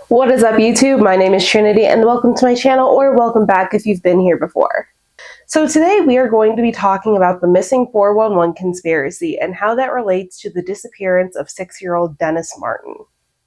What is up, YouTube? My name is Trinity and welcome to my channel, or welcome back if you've been here before. So today we are going to be talking about the missing 411 conspiracy and how that relates to the disappearance of 6-year-old Dennis Martin.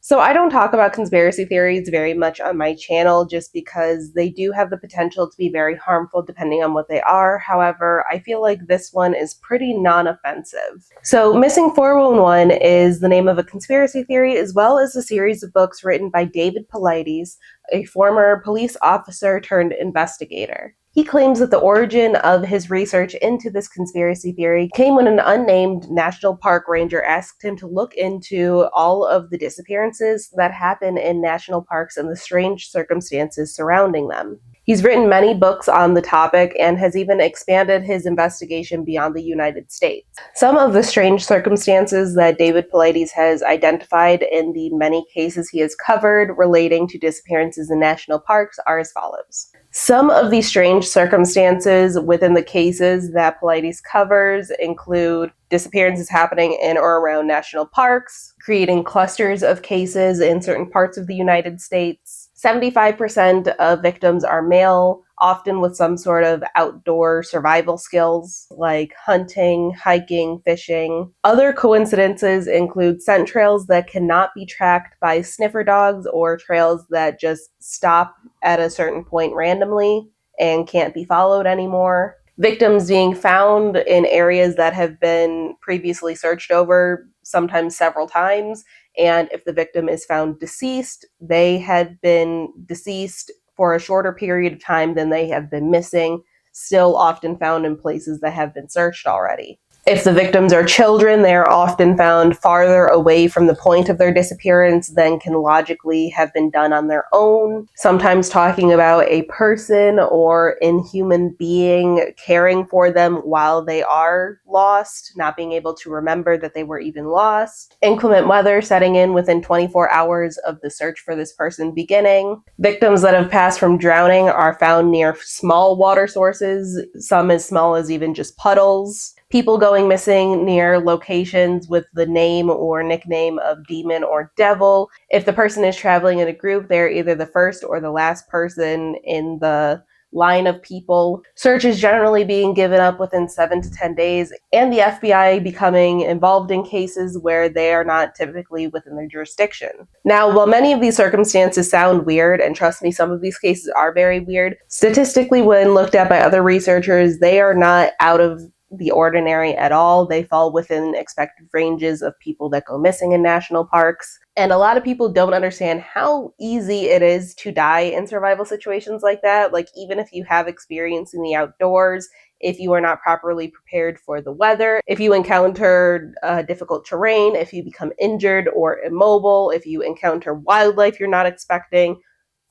So I don't talk about conspiracy theories very much on my channel just because they do have the potential to be very harmful depending on what they are. However, I feel like this one is pretty non-offensive. So Missing 411 is the name of a conspiracy theory as well as a series of books written by David Paulides, a former police officer turned investigator. He claims that the origin of his research into this conspiracy theory came when an unnamed national park ranger asked him to look into all of the disappearances that happen in national parks and the strange circumstances surrounding them. He's written many books on the topic and has even expanded his investigation beyond the United States. Some of the strange circumstances that David Paulides has identified in the many cases he has covered relating to disappearances in national parks are as follows. Some of these strange circumstances within the cases that Paulides covers include disappearances happening in or around national parks, creating clusters of cases in certain parts of the United States. 75% of victims are male, often with some sort of outdoor survival skills like hunting, hiking, fishing. Other coincidences include scent trails that cannot be tracked by sniffer dogs or trails that just stop at a certain point randomly and can't be followed anymore. Victims being found in areas that have been previously searched over, sometimes several times, and if the victim is found deceased, they had been deceased for a shorter period of time than they have been missing, still often found in places that have been searched already. If the victims are children, they are often found farther away from the point of their disappearance than can logically have been done on their own. Sometimes talking about a person or inhuman being caring for them while they are lost, not being able to remember that they were even lost. Inclement weather setting in within 24 hours of the search for this person beginning. Victims that have passed from drowning are found near small water sources, some as small as even just puddles. People going missing near locations with the name or nickname of demon or devil. If the person is traveling in a group, they're either the first or the last person in the line of people. Search is generally being given up within 7 to 10 days, and the FBI becoming involved in cases where they are not typically within their jurisdiction. Now, while many of these circumstances sound weird, and trust me, some of these cases are very weird, statistically, when looked at by other researchers, they are not out of the ordinary at all. They fall within expected ranges of people that go missing in national parks. And a lot of people don't understand how easy it is to die in survival situations like that. Like, even if you have experience in the outdoors, if you are not properly prepared for the weather, if you encounter difficult terrain, if you become injured or immobile, if you encounter wildlife you're not expecting,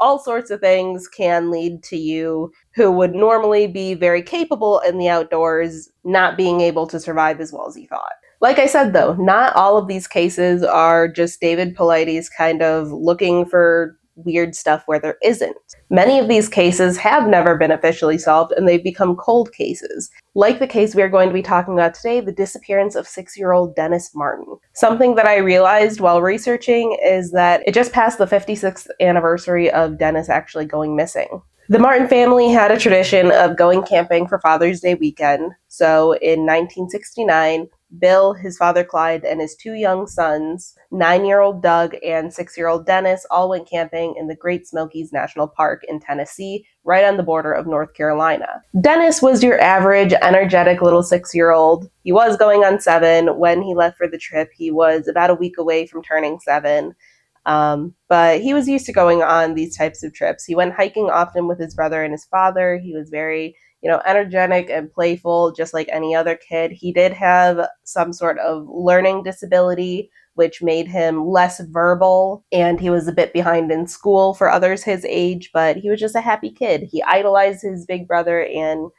all sorts of things can lead to you who would normally be very capable in the outdoors not being able to survive as well as you thought. Like I said, though, not all of these cases are just David Paulides kind of looking for weird stuff where there isn't. Many of these cases have never been officially solved, and they've become cold cases. Like the case we are going to be talking about today, the disappearance of 6-year-old Dennis Martin. Something that I realized while researching is that it just passed the 56th anniversary of Dennis actually going missing. The Martin family had a tradition of going camping for Father's Day weekend. So in 1969, Bill, his father Clyde, and his 2 young sons, 9-year-old Doug and 6-year-old Dennis, all went camping in the Great Smokies National Park in Tennessee, right on the border of North Carolina. Dennis was your average, energetic little 6-year-old. He was going on 7. When he left for the trip, he was about a week away from turning 7. But he was used to going on these types of trips. He went hiking often with his brother and his father. He was very, energetic and playful, just like any other kid. He did have some sort of learning disability, which made him less verbal, and he was a bit behind in school for others his age, but he was just a happy kid. He idolized his big brother and,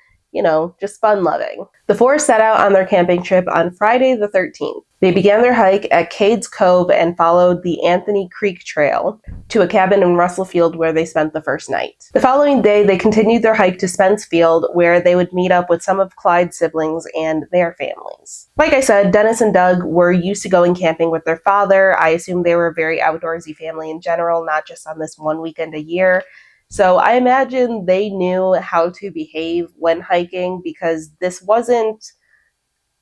just fun-loving. The 4 set out on their camping trip on Friday the 13th. They began their hike at Cades Cove and followed the Anthony Creek Trail to a cabin in Russell Field where they spent the first night. The following day, they continued their hike to Spence Field, where they would meet up with some of Clyde's siblings and their families. Like I said, Dennis and Doug were used to going camping with their father. I assume they were a very outdoorsy family in general, not just on this one weekend a year. So I imagine they knew how to behave when hiking, because this wasn't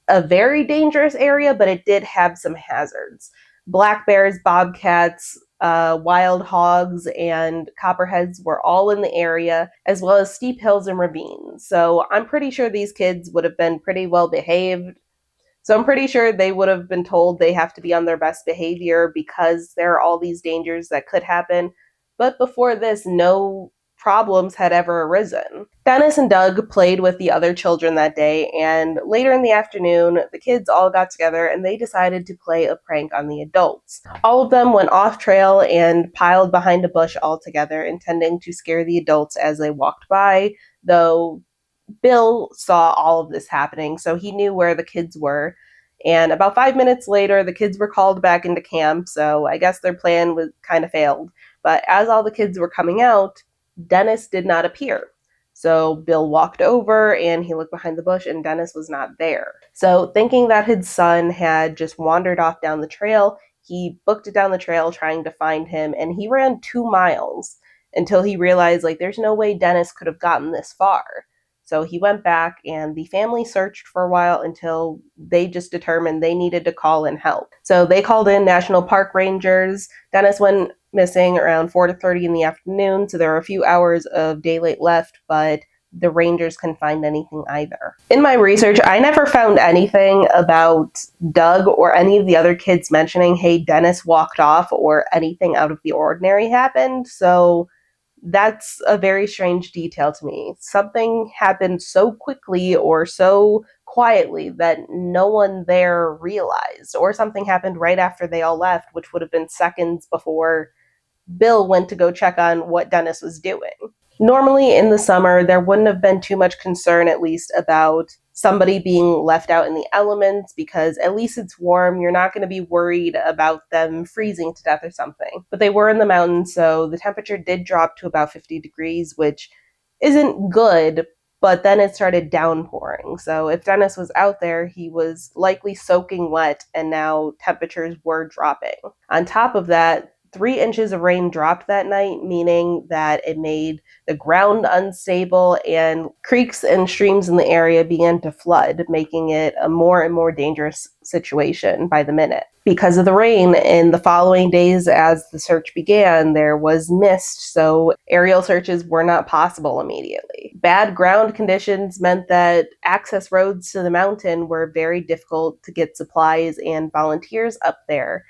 a very dangerous area, but it did have some hazards. Black bears, bobcats, wild hogs, and copperheads were all in the area, as well as steep hills and ravines. So I'm pretty sure these kids would have been pretty well behaved. So I'm pretty sure they would have been told they have to be on their best behavior because there are all these dangers that could happen. But before this, no problems had ever arisen. Dennis and Doug played with the other children that day, and later in the afternoon, the kids all got together and they decided to play a prank on the adults. All of them went off trail and piled behind a bush all together, intending to scare the adults as they walked by, though Bill saw all of this happening, so he knew where the kids were. And about 5 minutes later, the kids were called back into camp, so I guess their plan was kind of failed. But as all the kids were coming out, Dennis did not appear. So Bill walked over and he looked behind the bush, and Dennis was not there. So, thinking that his son had just wandered off down the trail, he booked it down the trail trying to find him, and he ran 2 miles until he realized, like, there's no way Dennis could have gotten this far. So he went back, and the family searched for a while until they just determined they needed to call in help. So they called in National Park Rangers. Dennis went missing around 4:30 in the afternoon, so there were a few hours of daylight left, but the Rangers couldn't find anything either. In my research, I never found anything about Doug or any of the other kids mentioning, hey, Dennis walked off or anything out of the ordinary happened, so that's a very strange detail to me. Something happened so quickly or so quietly that no one there realized, or something happened right after they all left, which would have been seconds before Bill went to go check on what Dennis was doing. Normally in the summer, there wouldn't have been too much concern, at least, about somebody being left out in the elements, because at least it's warm. You're not going to be worried about them freezing to death or something. But they were in the mountains, so the temperature did drop to about 50 degrees, which isn't good, but then it started downpouring. So if Dennis was out there, he was likely soaking wet, and now temperatures were dropping. On top of that, 3 inches of rain dropped that night, meaning that it made the ground unstable, and creeks and streams in the area began to flood, making it a more and more dangerous situation by the minute. Because of the rain, in the following days as the search began, there was mist, so aerial searches were not possible immediately. Bad ground conditions meant that access roads to the mountain were very difficult to get supplies and volunteers up there.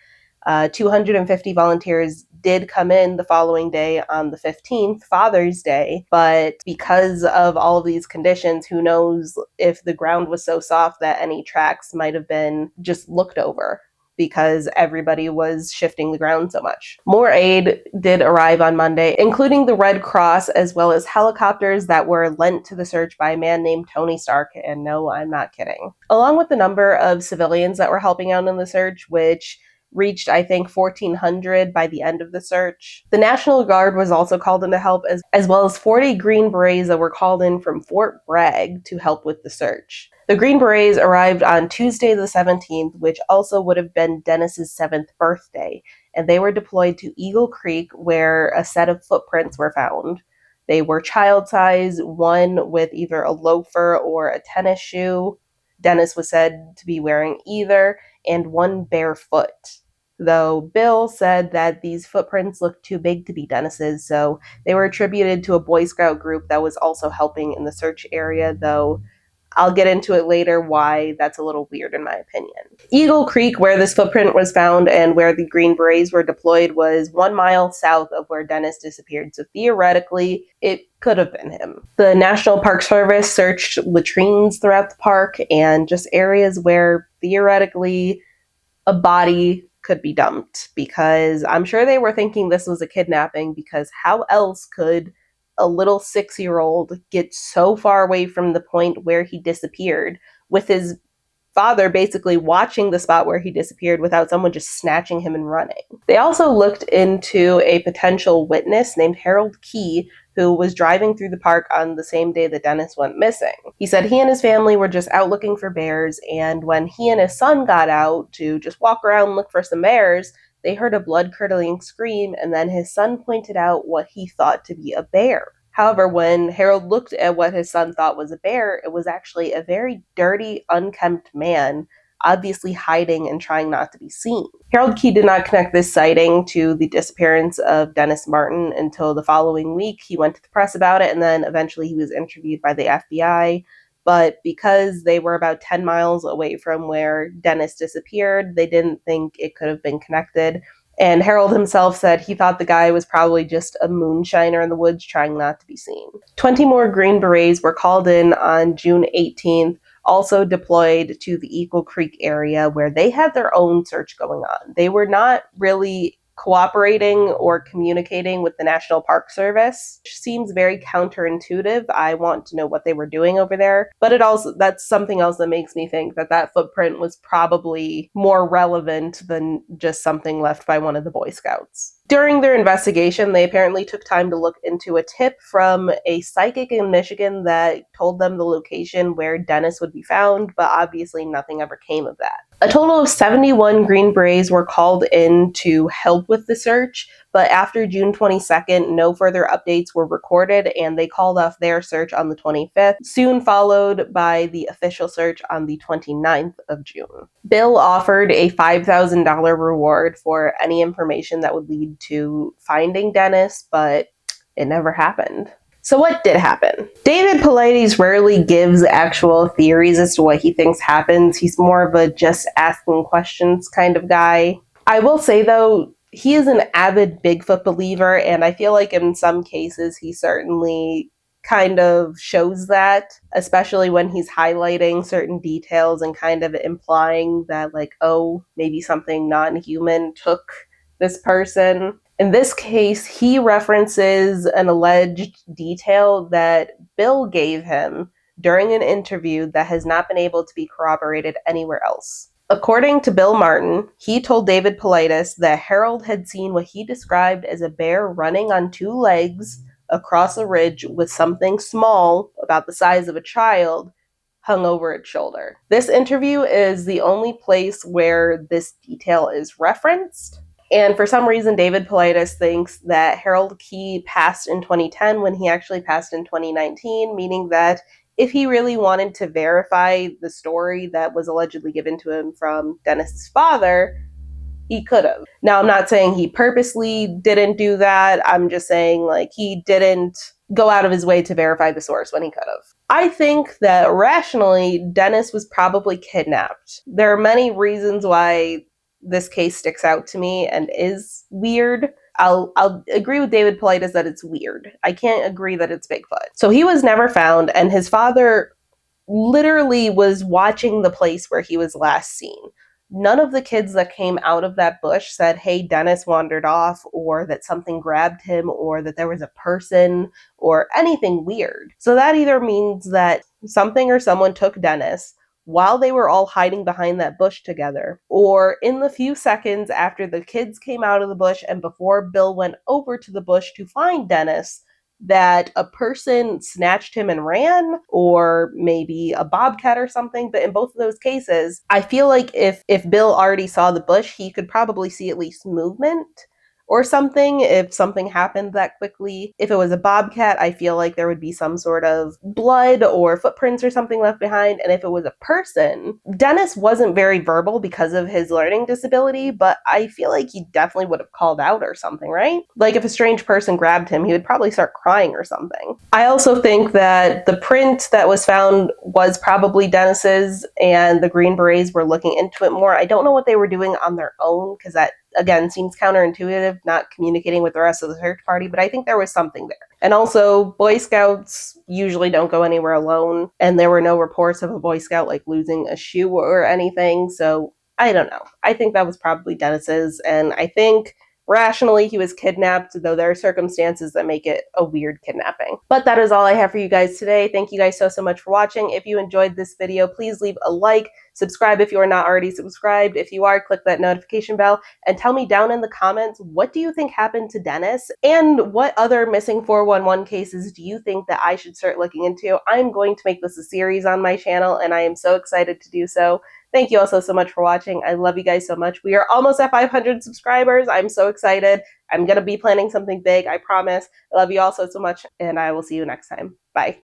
250 volunteers did come in the following day on the 15th, Father's Day, but because of all of these conditions, who knows if the ground was so soft that any tracks might have been just looked over, because everybody was shifting the ground so much. More aid did arrive on Monday, including the Red Cross, as well as helicopters that were lent to the search by a man named Tony Stark, and no, I'm not kidding. Along with the number of civilians that were helping out in the search, which reached, I think, 1,400 by the end of the search. The National Guard was also called in to help, as well as 40 Green Berets that were called in from Fort Bragg to help with the search. The Green Berets arrived on Tuesday the 17th, which also would have been Dennis's 7th birthday, and they were deployed to Eagle Creek, where a set of footprints were found. They were child-size, one with either a loafer or a tennis shoe. Dennis was said to be wearing either, and one barefoot. Though Bill said that these footprints looked too big to be Dennis's, so they were attributed to a Boy Scout group that was also helping in the search area, though I'll get into it later why that's a little weird in my opinion. Eagle Creek, where this footprint was found and where the Green Berets were deployed, was 1 mile south of where Dennis disappeared, so theoretically, it could have been him. The National Park Service searched latrines throughout the park and just areas where theoretically a body could be dumped, because I'm sure they were thinking this was a kidnapping, because how else could a little 6-year-old get so far away from the point where he disappeared with his father basically watching the spot where he disappeared without someone just snatching him and running. They also looked into a potential witness named Harold Key, who was driving through the park on the same day that Dennis went missing. He said he and his family were just out looking for bears, and when he and his son got out to just walk around and look for some bears, they heard a blood-curdling scream, and then his son pointed out what he thought to be a bear. However, when Harold looked at what his son thought was a bear, it was actually a very dirty, unkempt man, obviously hiding and trying not to be seen. Harold Key did not connect this sighting to the disappearance of Dennis Martin until the following week. He went to the press about it, and then eventually he was interviewed by the FBI. But because they were about 10 miles away from where Dennis disappeared, they didn't think it could have been connected. And Harold himself said he thought the guy was probably just a moonshiner in the woods trying not to be seen. 20 more Green Berets were called in on June 18th, also deployed to the Eagle Creek area where they had their own search going on. They were not really cooperating or communicating with the National Park Service, which seems very counterintuitive. I want to know what they were doing over there, but that's something else that makes me think that that footprint was probably more relevant than just something left by one of the Boy Scouts. During their investigation, they apparently took time to look into a tip from a psychic in Michigan that told them the location where Dennis would be found, but obviously nothing ever came of that. A total of 71 Green Berets were called in to help with the search, but after June 22nd, no further updates were recorded, and they called off their search on the 25th, soon followed by the official search on the 29th of June. Bill offered a $5,000 reward for any information that would lead to finding Dennis, but it never happened. So what did happen? David Paulides rarely gives actual theories as to what he thinks happens. He's more of a just asking questions kind of guy. I will say, though, he is an avid Bigfoot believer, and I feel like in some cases he certainly kind of shows that, especially when he's highlighting certain details and kind of implying that, like, oh, maybe something non-human took this person. In this case, he references an alleged detail that Bill gave him during an interview that has not been able to be corroborated anywhere else. According to Bill Martin, he told David Paulides that Harold had seen what he described as a bear running on two legs across a ridge with something small, about the size of a child, hung over its shoulder. This interview is the only place where this detail is referenced. And for some reason, David Paulides thinks that Harold Key passed in 2010 when he actually passed in 2019, meaning that if he really wanted to verify the story that was allegedly given to him from Dennis's father, he could have. Now, I'm not saying he purposely didn't do that. I'm just saying, like, he didn't go out of his way to verify the source when he could have. I think that rationally, Dennis was probably kidnapped. There are many reasons why this case sticks out to me and is weird. I'll agree with David Paulides that it's weird. I can't agree that it's Bigfoot. So he was never found, and his father literally was watching the place where he was last seen. None of the kids that came out of that bush said, hey, Dennis wandered off, or that something grabbed him, or that there was a person, or anything weird. So that either means that something or someone took Dennis while they were all hiding behind that bush together, or in the few seconds after the kids came out of the bush and before Bill went over to the bush to find Dennis, that a person snatched him and ran, or maybe a bobcat or something. But in both of those cases, I feel like if Bill already saw the bush, he could probably see at least movement or something if something happened that quickly. If it was a bobcat, I feel like there would be some sort of blood or footprints or something left behind. And if it was a person, Dennis wasn't very verbal because of his learning disability, but I feel like he definitely would have called out or something, right? Like if a strange person grabbed him, he would probably start crying or something. I also think that the print that was found was probably Dennis's, and the Green Berets were looking into it more. I don't know what they were doing on their own, because that again seems counterintuitive, not communicating with the rest of the search party, but I think there was something there. And also, Boy Scouts usually don't go anywhere alone, and there were no reports of a Boy Scout like losing a shoe or anything, so I don't know. I think that was probably Dennis's, and I think Rationally, he was kidnapped, though there are circumstances that make it a weird kidnapping. But that is all I have for you guys today. Thank you guys so much for watching. If you enjoyed this video, please leave a like, subscribe if you are not already subscribed. If you are, click that notification bell, and tell me down in the comments, what do you think happened to Dennis? And what other missing 411 cases do you think that I should start looking into? I'm going to make this a series on my channel, and I am so excited to do so. Thank you also so much for watching. I love you guys so much. We are almost at 500 subscribers. I'm so excited. I'm going to be planning something big, I promise. I love you all so much, and I will see you next time. Bye.